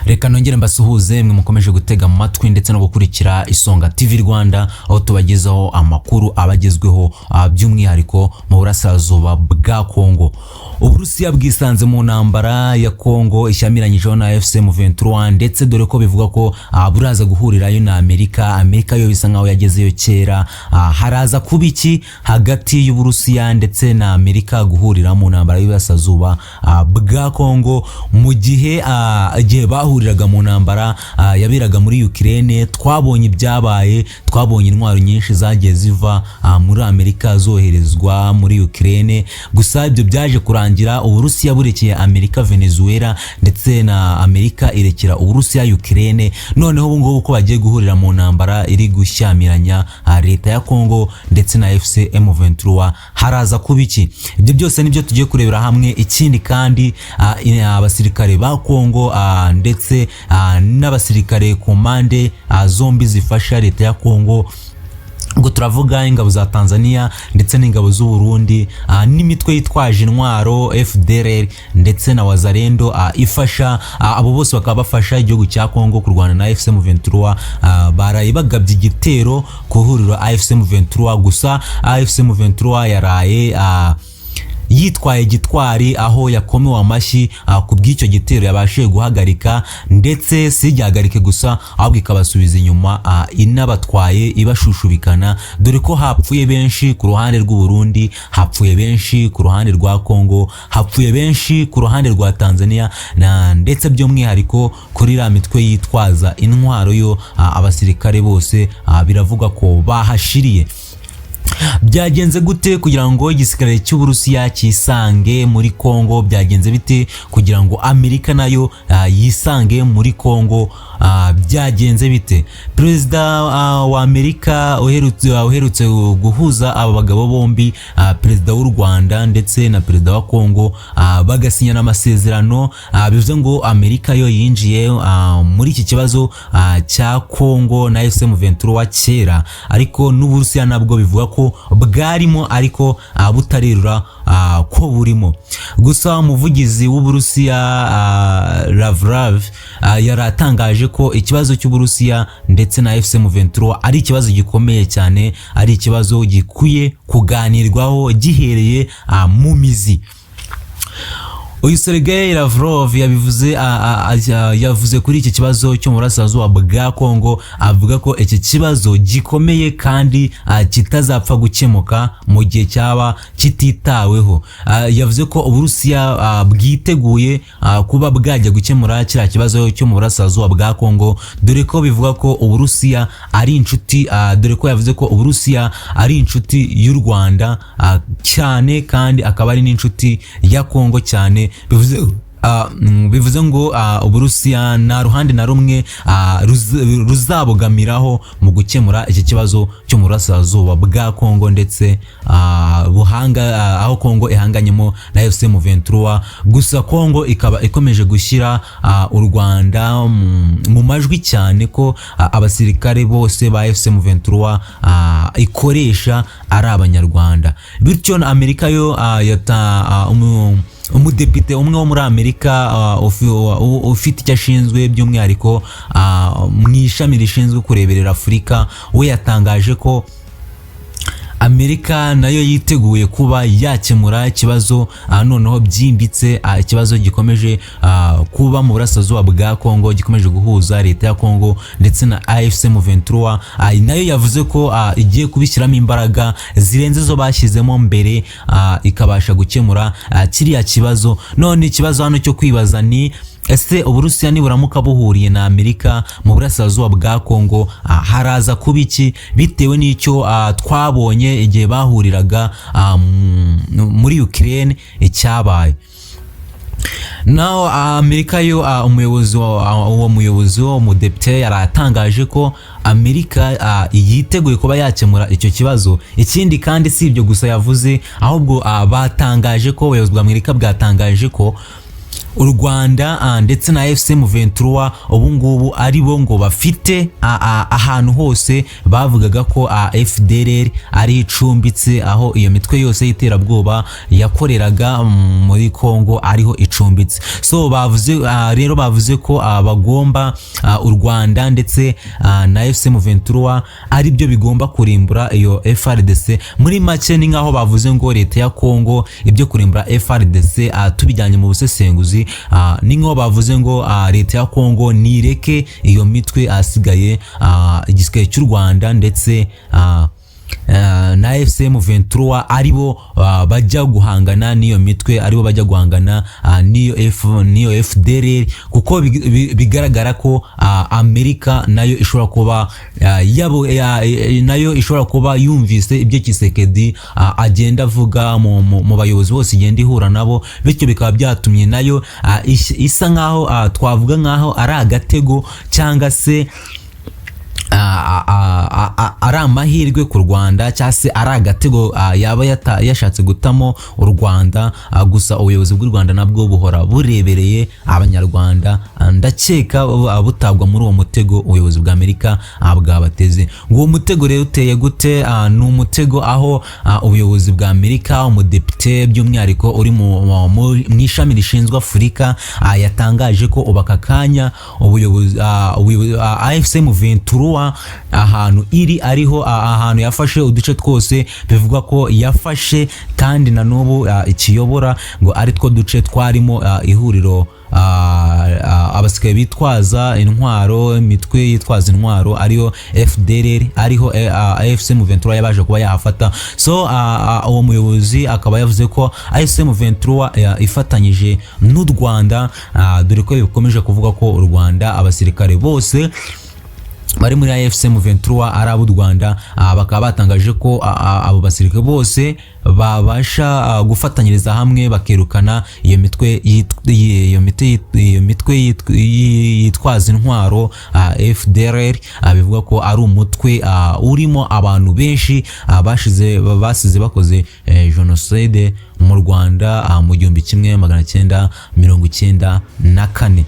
Reka nongere mbasuhuze mwe mukomeje gutega amatwi ndetse no gukurikira Isonga TV Rwanda, aho tubagezaho amakuru abagezweho by'umwihariko mu burasirazuba bwa Kongo. Uburusiya bwisanze mu ntambara ya Kongo ishyamiranyije na M23, ndetse dore ko bivuga ko buraza guhurirayo na Amerika yo bisa nkaho yagezeyo kera. Haraza kuba iki hagati y'Uburusiya ndetse na Amerika guhurira mu ntambara y'Iburasirazuba bwa Kongo, mu gihe bahuriraga mu ntambara yabiraga muri Ukraine. Twabonye ibyabaye, twabonye intwaro nyinshi zagiye ziva muri Amerika zoherezwa muri Ukraine. Gusa ibyo byaje kurangira Uburusiya burekeye Amerika Venezuela, ndetse na Amerika irekera Uburusiya Ukraine. Noneho ubu ngubu ko bagiye guhurira mu ntambara iri gushyamiranya leta ya Kongo ndetse na M23, haraza kuba iki? Ibyo byose nibyo tugiye kurebera hamwe. Ikindi kandi abasirikare ba Kongo ndetse n'abasirikare ku mpande zombi zifasha leta ya Kongo, ngo turavuga ingabo za Tanzania ndetse n'ingabo z'u Burundi, n'imitwe yitwaje intwaro FDLR ndetse na Wazalendo ifasha abo bose bakaba bafasha igihugu cya Kongo kurwana na M23. Baraye bagabye igitero ku huriro M23, gusa M23 yaraye yitwaye gitwari, aho yakomewe amashyi ku bw'icyo gitero yabashije guhagarika, ndetse sigihagarike gusa ahubwo ikabasubiza inyuma inabatwaye ibashushubikana, dore ko hapfuye benshi ku ruhande rw'u Burundi, hapfuye benshi ku ruhande rwa Kongo, hapfuye benshi ku ruhande rwa Tanzania, ndetse by'umwihariko kuri la mitwe yitwaza intwaro yo abasirikare bose biravuga ko bahashiriye. Byagenze gute kugira ngo igisirikare cy'Uburusiya cyisange muri Kongo? Byagenze bite kugira ngo Amerika nayo yisange muri Kongo? Byagenze bite? Perezida wa Amerika uherutse guhuza aba bagabo bombi, perezida w'u Rwanda ndetse na perezida wa Kongo, bagasinyana amasezerano. Bivuze ngo Amerika yo yinjiye muri iki kibazo cya Kongo na M23 kera, ariko n'Uburusiya nabwo bivuga ko bwarimo, ariko butarerura ko burimo. Gusa umuvugizi w'Uburusiya Lavrov yaratangaje ko ikibazo cy'Uburusiya ndetse na M23 ari ikibazo gikomeye cyane, ari ikibazo gikwiye kuganirwaho gihereye mu mizi. Uyu Sergei Lavrov yavuze kuri iki kibazo cyo mu burasirazuba bwa Kongo, avuga ko iki kibazo gikomeye kandi kitazapfa gukemuka mu gihe cyaba kititaweho. Yavuze ko Uburusiya bwiteguye kuba bwajya gukemura kiriya kibazo cyo mu burasirazuba bwa Kongo, dore ko bivuga ko Uburusiya ari inshuti, dore ko yavuze ko Uburusiya ari inshuti y'u Rwanda cyane, kandi akaba ari n'inshuti ya Kongo cyane. Bivuze ngo Uburusiya nta ruhande na rumwe ruzabogamiraho mu gukemura iki kibazo cyo mu burasirazuba bwa Kongo, ndetse aho Kongo ihanganyemo na M23. Gusa Kongo ikaba ikomeje gushyira u Rwanda mu majwi cyane ko abasirikare bose ba M23 ikoresha ari Abanyarwanda. Bityo na Amerika yo umudepite umwe wo muri Amerika ufite icyo ashinzwe by'umwihariko mu ishami rishinzwe kureberera Afurika, we yatangaje ko Amerika nayo yiteguye kuba yakemura ikibazo noneho byimbitse, ikibazo gikomeje kuba mu burasirazuba bwa Kongo, gikomeje guhuza leta ya Kongo ndetse na M23. Nayo yavuze ko igiye kubishyiramo imbaraga zirenze zo bashyizemo mbere, ikabasha gukemura kiriya kibazo. None ikibazo hano cyo kwibaza ni ese Uburusiya niburamuka buhuriye na Amerika mu burasirazuba bwa Kongo, haraza kuba iki? Bitewe n'icyo twabonye igihe bahuriraga muri Ukraine icyabaye. Naho Amerika yo umuyobozi w'umudepite yaratangaje ko Amerika yiteguye kuba yakemura icyo kibazo. Ikindi kandi si ibyo gusa yavuze, ahubwo batangaje ko ubuyobozi bwa Amerika bwatangaje ko u Rwanda ndetse na FCM23 ubu ngubu ari bo ngo bafite ahantu hose bavugaga ko FDLR ari icumbitse, aho iyo mitwe yose y'iterabwoba yakoreraga muri Kongo ariho icumbitse. So bavuze rero bavuze ko bagomba u Rwanda ndetse na FCM23 ari byo bigomba kurimbura iyo FARDC. Muri make ni nkaho bavuze ngo leta ya Kongo ibyo kurimbura FARDC tubijyanye mu busesenguzi ni nkaho bavuze ngo leta ya Kongo nireke iyo mitwe asigaye igisirikare cy'u Rwanda ndetse na FCM23 aribo bajya guhangana n'iyo mitwe, aribo bajya guhangana n'iyo FDLR, kuko bigaragara ko Amerika nayo ishobora kuba nayo ishobora kuba yumvise ibyo Tshisekedi agenda avuga mu bayobozi bose igenda ihura nabo, bityo bikaba byatumye nayo isa nkaho twavuga nkaho ari agatego cyangwa se ari amahirwe ku Rwanda cyangwa se ari agatego yaba yashatse gutamo u Rwanda. Gusa ubuyobozi bw'u Rwanda nabwo buhora burebereye Abanyarwanda, ndakeka butabwa muri uwo mutego ubuyobozi bwa Amerika bwabateze. ngo uwo mutego rero uteye gute? Ni umutego aho ubuyobozi bwa Amerika, umudepite by'umwihariko uri mu ishami rishinzwe Afurika yatangaje ko ubaka kanya ubuyobozi FCM23 ahantu iri ariho ahantu yafashe uduce twose bivugwa ko yafashe, kandi na n'ubu ikiyobora ngo ari two duce twarimo ihuriro abasirikare bitwaza intwaro, imitwe yitwaza intwaro ariyo FDLR, ariho FCM23 yabaje kuba yahafata. So uwo muyobozi akaba yavuze ko FCM23 ifatanyije n'u Rwanda, dore ko bikomeje kuvuga ko u Rwanda abasirikare bose bari muri FCM23 ari abo Rwanda, bakaba batangaje ko abo basirikare bose babasha gufatanyiriza hamwe bakerukana iyo mitwe yitwaza intwaro FDLR. Bivuga ko ari umutwe urimo abantu benshi basize bakoze genocide mu Rwanda mu 1994.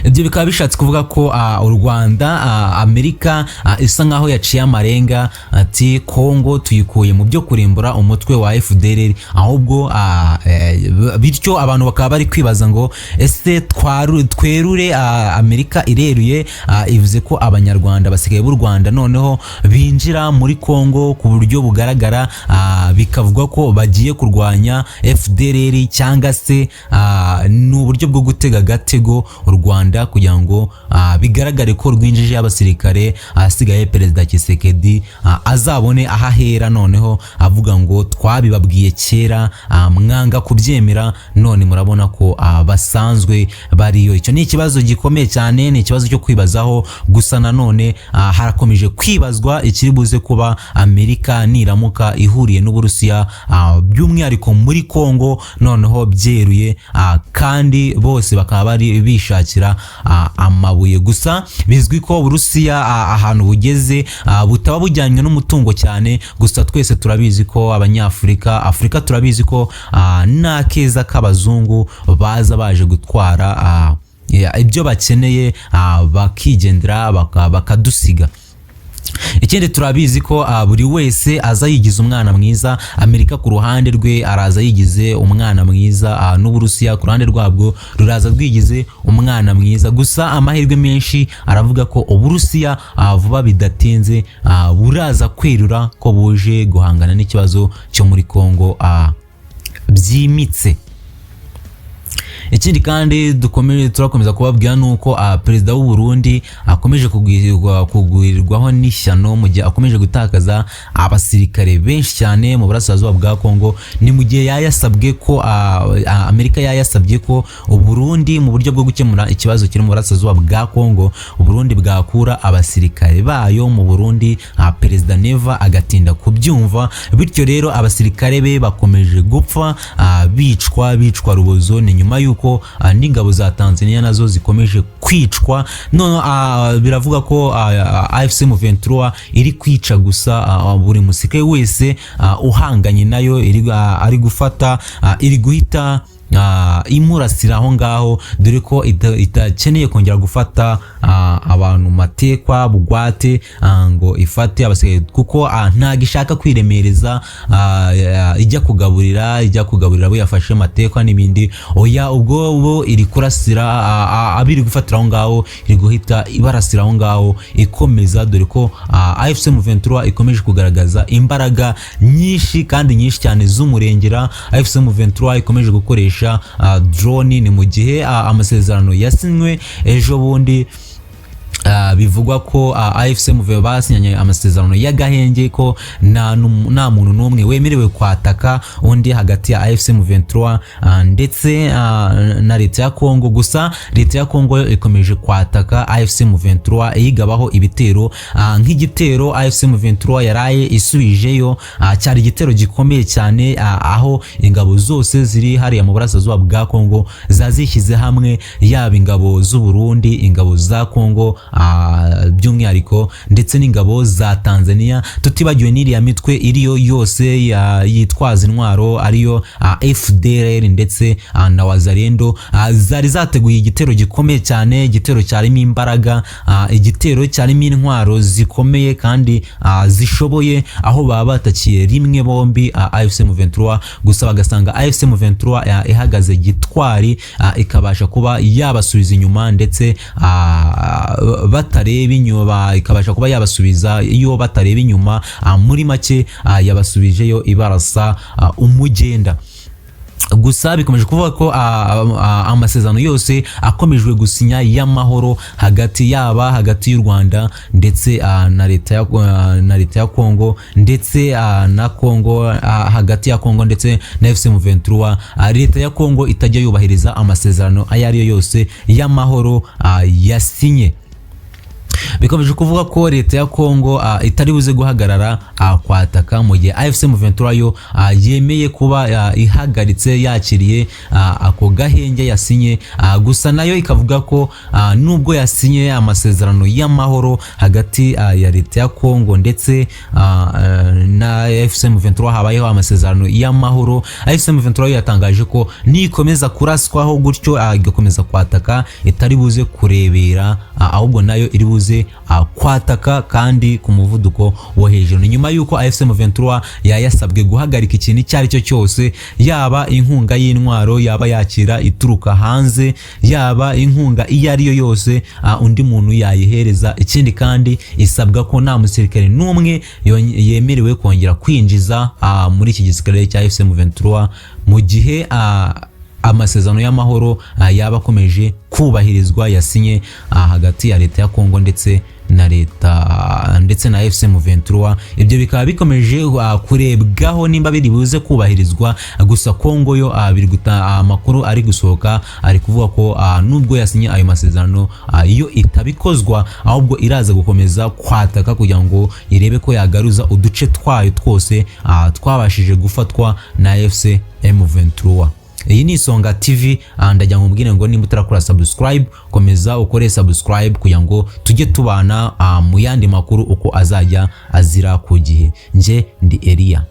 Ibyo bikaba bishatse kuvuga ko u Rwanda, Amerika isa nkaho yaciye amarenga ati Kongo tuyikuye mu byo kurimbura umutwe wa FDLR, ahubwo bityo abantu bakaba bari kwibaza ngo ese twerure Amerika ireruye ivuze ko Abanyarwanda basigaye b'u Rwanda noneho binjira muri Kongo ku buryo bugaragara, bikavuga ko bagiye kurwanya FDLR cyangwa se n'uburyo bwo gutega gatego u Rwanda kugira ngo bigaragare ko rwinjije abasirikare, asigaye Perezida Tshisekedi azabone ahahera noneho avuga ngo twabibabwiye kera mwanga kubyemera, none murabona ko basanzwe bariyo. Icyo ni ikibazo gikomeye cyane, ni ikibazo cyo kwibazaho. Gusa nanone harakomeje kwibazwa ikiri buze kuba Amerika niramuka ihuriye n'Uburusiya by'umwihariko muri Kongo noneho byeruye, kandi bose bakaba bari bishakira amabuye. Gusa bizwi ko Uburusiya ahantu bugeze butaba bujyanye n'umutungo cyane, gusa twese turabizi ko Afurika turabizi ko nta keza k'abazungu baza baje gutwara ibyo bakeneye bakigendera bakadusiga. Ikindi turabizi ko buri wese aza yigize umwana mwiza. Amerika ku ruhande rwe araza yigize umwana mwiza, n'Uburusiya ku ruhande rwabwo ruraza rwigize umwana mwiza. Gusa amahirwe menshi aravuga ko Uburusiya vuba bidatinze buraza kwerura ko buje guhangana n'ikibazo cyo muri Kongo byimitse. Ikindi kandi turakomeza kubabwira nuko perezida w'u Burundi akomeje kugurirwaho n'ishyano mu gihe akomeje gutakaza abasirikare benshi cyane mu burasirazuba bwa Kongo. Ni mu gihe yayasabwe ko Amerika yayasabye ko u Burundi mu buryo bwo gukemura ikibazo kiri mu burasirazuba bwa Kongo, u Burundi bwakura abasirikare bayo mu Burundi. Perezida Neva agatinda kubyumva, bityo rero abasirikare be bakomeje gupfa bicwa rubozo. Ni nyuma yuko n'ingabo za Tanzania nazo zikomeje kwicwa. None biravuga ko FCM23 iri kwica gusa buri musirikare wese uhanganye nayo, ari gufata iri guhita imurasira aho ngaho, dore ko itakeneye kongera gufata abantu matekwa bugwate ngo ifate abasigaye, kuko ntago ishaka kwiremereza ijya kugaburira abo yafashe matekwa n'ibindi. Oya, ubwo iri kurasira abiri gufatira aho ngaho, iri guhita ibarasira aho ngaho ikomeza, dore ko AFC M23 ikomeje kugaragaza imbaraga nyinshi kandi nyinshi cyane z'umurengera. AFC M23 ikomeje gukoresha drone, ni mu gihe amasezerano yasinywe ejo bundi. Bivugwa ko AFC M23 basinyanye amasezerano y'agahenge ko nta muntu n'umwe wemerewe kwataka undi hagati ya AFC M23 ndetse na leta ya Kongo. Gusa leta ya Kongo ikomeje kwataka AFC M23 yigabaho ibitero, nk'igitero AFC M23 yaraye isubijeyo, cyari igitero gikomeye cyane, aho ingabo zose ziri hariya mu burasirazuba bwa Kongo zazishyize hamwe, yaba ingabo z'u Burundi, ingabo za Kongo by'umwihariko ndetse n'ingabo za Tanzania, tutibagiwe n'iriya mitwe iriyo yose yitwaza intwaro ariyo FDLR ndetse na Wazalendo. Zari zateguye igitero gikomeye cyane, igitero cyarimo imbaraga, igitero cyarimo intwaro zikomeye kandi zishoboye, aho baba batakiye rimwe bombi AFC M23. Gusa bagasanga AFC M23 ihagaze gitwari, ikabasha kuba yabasubiza inyuma ndetse batareba inyuma, ikabasha kuba yabasubiza iyo batareba inyuma. Muri make yabasubijeyo ibarasa umugenda. Gusa bikomeje kuvuga ko amasezerano yose akomejwe gusinya y'amahoro hagati y'u Rwanda ndetse na leta ya Kongo, ndetse na Kongo, hagati ya Kongo ndetse na AFC M23. Leta ya Kongo itajya yubahiriza amasezerano ayo ariyo yose y'amahoro yasinye. Bikomeje kuvuga ko leta ya Kongo itari buze guhagarara kwataka, mu gihe AFC M23 yo yemeye kuba ihagaritse yakiriye ako gahenge yasinye. Gusa nayo ikavuga ko nubwo yasinye amasezerano y'amahoro hagati ya leta ya Kongo ndetse na AFC M23, habayeho amasezerano y'amahoro, AFC M23 yatangaje ko nikomeza kuraswaho gutyo igakomeza kwataka itari buze kurebera, ahubwo nayo iri buze kwataka kandi ku muvuduko wo hejuru. Nyuma yuko AFC M23 yasabwe guhagarika ikintu cyari cyo cyose, yaba inkunga y'intwaro yaba yakira ituruka hanze, yaba inkunga iyo ariyo yose undi muntu yayihereza. Ikindi kandi isabwa ko nta musirikare n'umwe yemerewe kongera kwinjiza muri iki gisirikare cya AFC M23 mu gihe amasezerano y'amahoro yaba akomeje kubahirizwa yasinye hagati ya leta ya Kongo ndetse na AFC M23. Ibyo bikaba bikomeje kurebwaho nimba biri buze kubahirizwa. Gusa Kongo yo amakuru ari gusohoka ari kuvuga ko nubwo yasinye ayo masezerano iyo itabikozwa, ahubwo iraza gukomeza kwataka kugira ngo irebe ko yagaruza uduce twayo twose twabashije gufatwa na AFC M23. Iyi ni Isonga TV, ndagira ngo mbwire ngo nimba utarakora subscribe, komeza ukore subscribe kugira ngo tujye tubana mu yandi makuru uko azajya azira ku gihe. Nje ndi Elia.